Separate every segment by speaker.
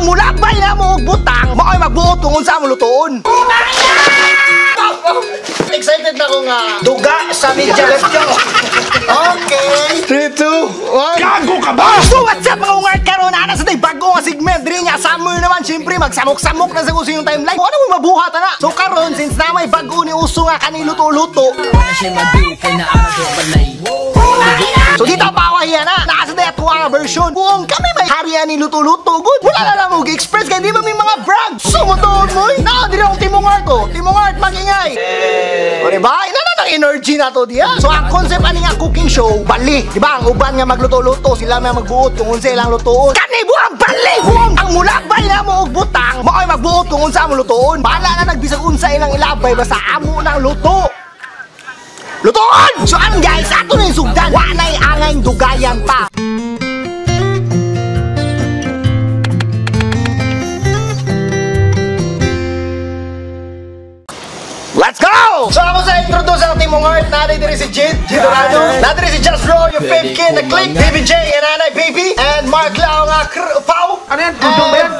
Speaker 1: ang mulabay na mo og butang, mao'y magbuot kung unsa mo lutoon. Excited na ko nga duga sa media. Let's go. Okay. 3, 2, 1.
Speaker 2: Gago ka ba?
Speaker 1: So what's up mga ungart karon ana sa tay bago nga segment diri nga summer naman syempre magsamok-samok na sa gusto yung timeline. Ano mo mabuhat na. So karon since na may bago ni uso nga kani luto-luto. So dito pawahiya na. Nasa day ato nga version. Kung kami may harian ni luto-luto good. Wala na lang mag-express kay di ba may mga brag. Sumutoon mo. Na diri ang timong art ko. Timong art magingay. O diba? Inana ng energy na to diya. So ang concept ani nga cooking show, bali. Diba ang uban nga magluto-luto, sila may magbuot kung unsa ilang lutoon. Kani buang bali! Buang ang mulabay na mo og butang, mao'y magbuot kung unsa mo lutoon. Bahala na nagbisag unsa ilang ilabay basta amo nang luto. Lutoon! So ano guys, ato na yung sugdan. Wanay angay dugayan pa. Let's go! So ako sa introduce ang Timong Art. Naday diri si Jid Dorado. Naday si Just Raw, yung Fave Kid, the Click, Baby J, and Anay Baby, and Mark Lau nga Pau.
Speaker 2: Ano yan? Dudong ba yan?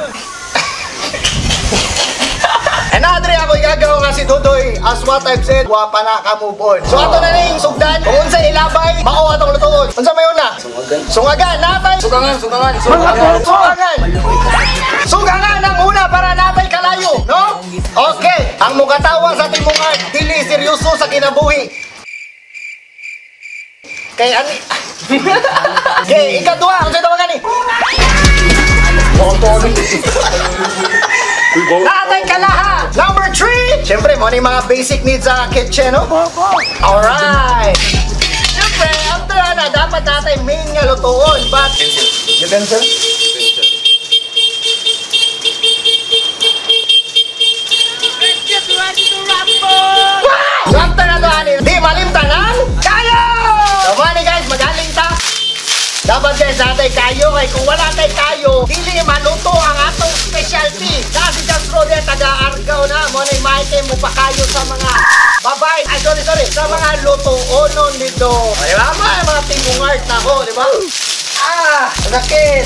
Speaker 1: And Adri ako igagaw nga si Dudoy. As what I've said, wapa na ka move on. So ato na yung sugdan. Kung unsa ilabay, mao atong lutuon. Unsa may una? Sungagan. Natay. Sungangan. Sungangan ang una para natay kalayo, no? Okay. Ang mugatawa sa Timong Art, dili seryoso sa kinabuhi. Kay ani. Okay, ikaduha. Unsa tawagan ni? Natay kalaha. Number 3. Siyempre, mo yung mga basic needs sa kitchen, no? Alright. Siyempre, after na, dapat natin main nga lutuon. But, utensil? So, after na to, ani, di malimtanan? Kayo! So, money guys, magaling ta. Dapat guys, natay kayo. Kaya kung wala tay kayo, dili maluto ang atong specialty. Kasi Just Rode, taga-Argao na. Muna yung mahitin mo pa kayo sa mga babae. Ay, sorry. Sa mga luto-onon dito. O, diba? Mga Timong Art na ko, diba? Sakit.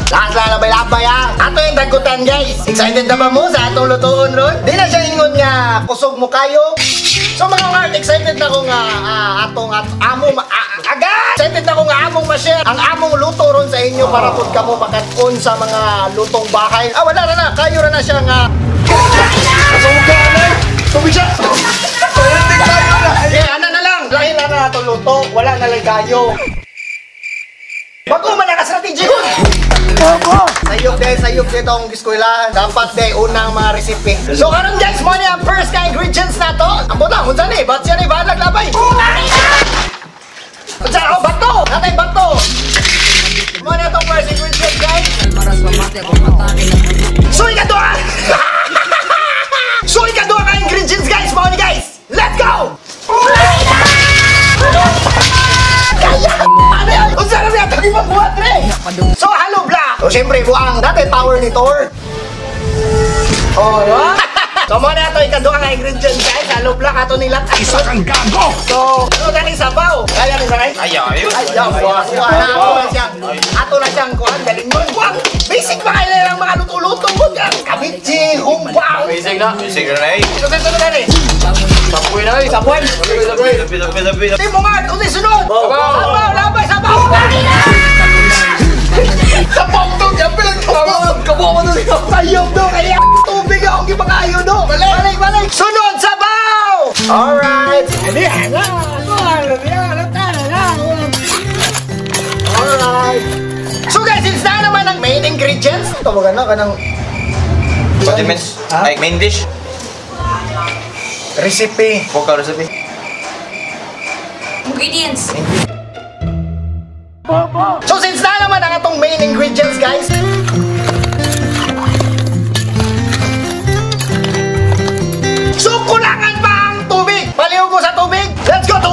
Speaker 1: Lakas lang labay-labay ha. Ato yung dagutan guys. Excited na ba mo sa atong lutoon ron? Di na siya ingon nga kusog mo kayo. So mga art, excited na ko nga atong among agad! Excited na ko nga among ma-share ang among luto ron sa inyo para pud kamo makaton sa mga lutong bahay. Wala na. Kayo na siya nga.
Speaker 2: Tubig siya!
Speaker 1: Ano na lang. Lahi na na ito luto. Wala na lang kayo. Bago man naka-strategy ko. Sayok dito ang eskwelahan. Dapat day unang mga recipe. So karon guys, mo ni ang first ka ingredients na to. Ang butang, unsa ni? Ba't siya ni balag labay? Unsa oh, bato! Natay bato! Mo na itong first ingredients guys. So ikaduha! So ikaduha ka ingredients guys, mo ni guys! Let's go! Unsa na niya tayo magbuhat re? So hello black. So syempre buang dati power ni Thor. Oh, no? So mo na ito ikaduha nga ingredients guys. Hello black ato nila.
Speaker 2: Isa kang gago!
Speaker 1: So ano tani sabaw? Kaya ni sakay?
Speaker 2: Ayaw.
Speaker 1: Ato na siyang kuhan galing mo. Buang basic ba kayo lang mga luto-luto mo dyan? Kabitsi, humbaw.
Speaker 2: Basic na eh.
Speaker 1: So na ni?
Speaker 2: Sapoy na eh.
Speaker 1: Sapoy. Timong Art, unay sunod. Sabaw, labay, sabaw. Sabaw to, siyempre lang tawag. Kabuha mo doon. Sayop do, kaya tubig akong ipakayo do. Balik. Sunod, sabaw. Alright. Alright. So guys, since na naman ang main ingredients, tawagan na ka ng
Speaker 2: Condiments? Like main dish?
Speaker 1: recipe.
Speaker 2: Vocal recipe?
Speaker 3: Ingredients.
Speaker 1: So since na naman ang atong main ingredients guys, so kulangan pa ang tubig. Paliw ko sa tubig. Let's go to.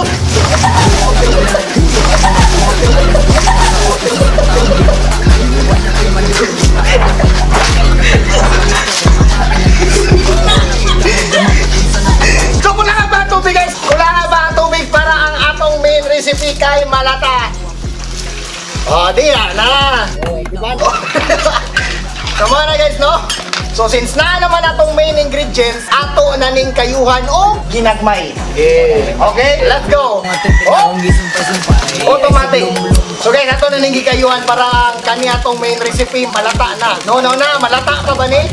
Speaker 1: So kulangan pa ang tubig guys. Kulangan pa ang tubig para ang atong main recipe kay malata. Oh, di na. Tama na guys, no? So since na naman atong main ingredients, ato na ning kayuhan o ginagmay. Okay, let's go. Oh, automatic. So guys, ato na ning gikayuhan para kani atong main recipe malata na. No, malata pa ba ni?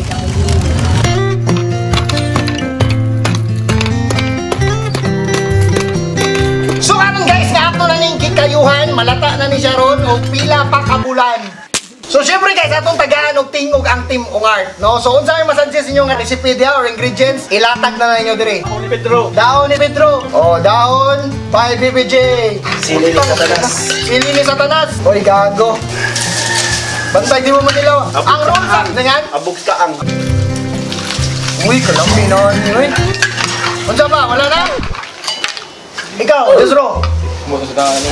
Speaker 1: So karon guys, nga ato na ning gikayuhan, malata na ni siya ron o pila pa kabulan. So syempre guys, atong tagaan og tingog ang Team Ungart, no? So unsa may masuggest inyo nga recipe dia or ingredients, ilatag na ninyo dire.
Speaker 2: Daon ni Pedro.
Speaker 1: Daon ni Pedro. Oh, daon by BBJ.
Speaker 2: Sili ni Satanas.
Speaker 1: Sili ni Satanas. Oy, gago. Bantay di mo manilaw. Ang rules dengan
Speaker 2: Abog ka ang.
Speaker 1: uy, kalambi na ni. Unsa ba? Wala na? Ikaw, Desro.
Speaker 2: Mo sa ni.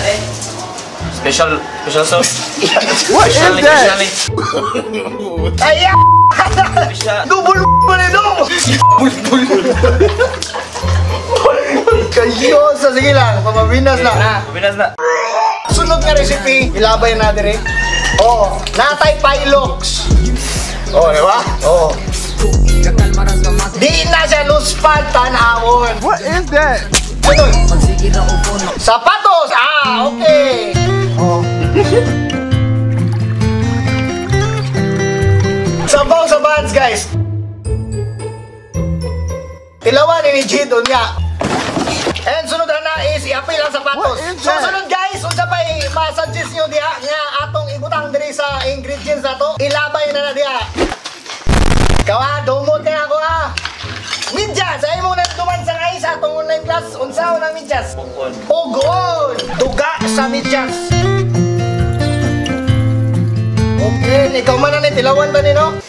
Speaker 2: Special sauce.
Speaker 3: What is that?
Speaker 1: Ay, double mo na ito! Kayosa, sige lang, pamabinas na.
Speaker 2: Binas na.
Speaker 1: Sunod nga recipe, ilabay na dire. Oh, natay Pilox. Oh, di ba? Oh. Di na siya luspan tanawon.
Speaker 3: What is that?
Speaker 1: Sunod. Sapatos! Ah, okay. Oh. Sabaw sa bands, guys. Tilawan ni Jidon niya. And sunod na is i-apil ang sapatos.
Speaker 3: What is
Speaker 1: So
Speaker 3: that?
Speaker 1: sunod guys, unsa pa i-masuggest nyo diha nga atong ibutang diri sa ingredients na to, ilabay na diha. Kawa, dumot kaya ako Medyas! Ay mo na duman sa guys atong online class. Unsa unang medyas? Pugon! Duga sa medyas. Okay, ikaw man na tilawan ba ni no?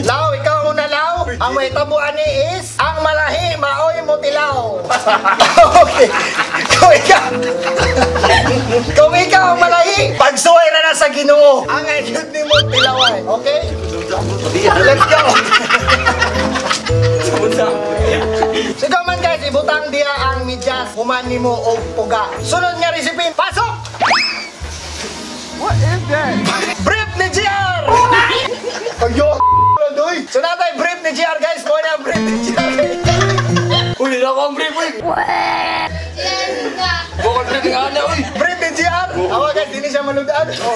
Speaker 1: Law, ikaw una law. Ang may tabuan ni is ang malahi maoy mo tilaw. Okay. Kung ikaw ang malahi, pagsuway na sa Ginoo. Ang ayun ni mo tilawan. Okay? Let's go. Sige man guys, ibutang diya ang medyas. Human ni mo og puga. Sunod nga recipe, pasok!
Speaker 3: What is that?
Speaker 1: Brief ni GR! Ayo, doy. So natay brief ni GR guys, mo na brief ni GR.
Speaker 2: Uli na ako ang brief, uy. Bukod brief nga na, uy.
Speaker 1: Brief ni GR. Awa guys, hindi siya maludaan. Oh.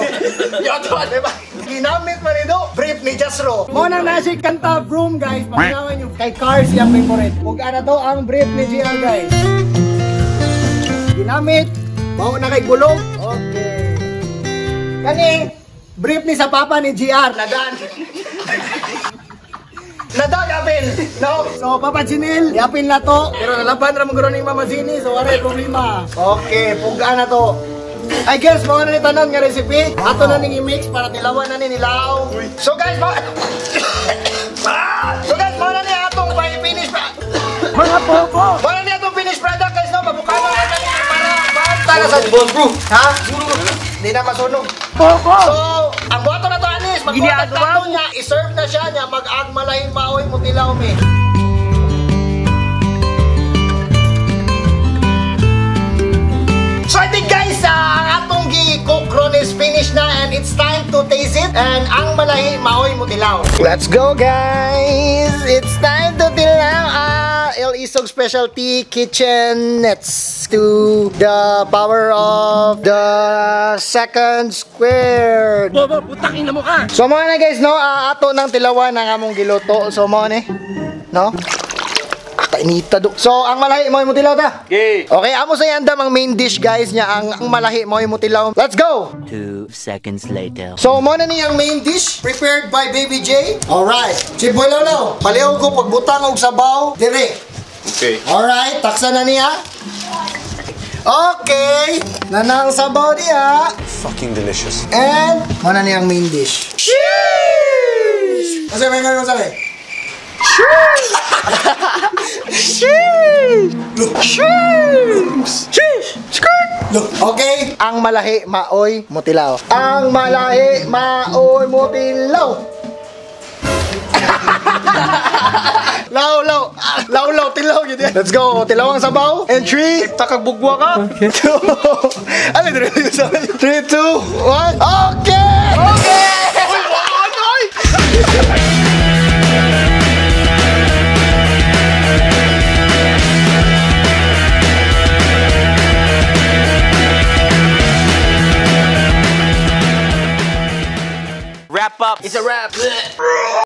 Speaker 2: Yato,
Speaker 1: Diba? Ginamit pa rin brief ni Jasro. Mo na si kanta Vroom guys. Pagkawan yung kay Cars yung favorite. Huwag na to ang brief ni GR guys. Ginamit. Bawa na kay Gulong. Okay. Kani, brief ni sa papa ni GR. Nadan. Nadan, apil. No? So, Papa Chinil, yapin na to. Pero nalaban na magkaroon ng Mama Zini. So, wala problema. Okay, puga na to. I guess, mga na ni tanan nga recipe. Ato na ning i-mix para tilawan na ni nilaw. So, guys, mga na ni atong finish pa.
Speaker 3: Mga popo!
Speaker 1: Mga na ni atong finished product, guys, no? Mabukano na ni para sa...
Speaker 2: Bon, bro.
Speaker 1: Ha? Hindi na masunog.
Speaker 3: Popo!
Speaker 1: So, ang buhato na to, Anis, magbuhat na niya, iserve na siya niya, mag-agmalahin maoy mo tilaw, me. So, I think guys, ang atong gi-cook ron is finished na and it's time to taste it. And ang malahi, maoy mo tilaw. Let's go, guys! It's time to tilaw El Isog Specialty Kitchen Nets to the power of the second squared.
Speaker 3: Bobo, putakin na mo ka!
Speaker 1: So mga na guys, no, ato ng tilawan ang among giluto. So mga ni, no? Kainita do. So ang malahi mo tilaw ta.
Speaker 2: Okay.
Speaker 1: Okay, amo sa yandam ang main dish guys niya ang malahi mo tilaw. Let's go.
Speaker 4: 2 seconds later.
Speaker 1: So mo na ni ang main dish prepared by Baby J. All right. Si Boy Lolo, palihog ko pagbutang og sabaw dire.
Speaker 2: Okay.
Speaker 1: All right, taksa na niya. Okay, nanang sabaw niya.
Speaker 5: Fucking delicious.
Speaker 1: And mo na ni ang main dish. Sheesh! Kasi may ngayon sa Okay, ang malahi maoy mutilaw. Ang malahi maoy mutilaw. Law, tilaw yun yan. Let's go, tilaw ang sabaw. And 3,
Speaker 2: Takagbugwa ka.
Speaker 1: 2, ano yun? 3, 2, 1, okay! Okay!
Speaker 2: up. It's a wrap.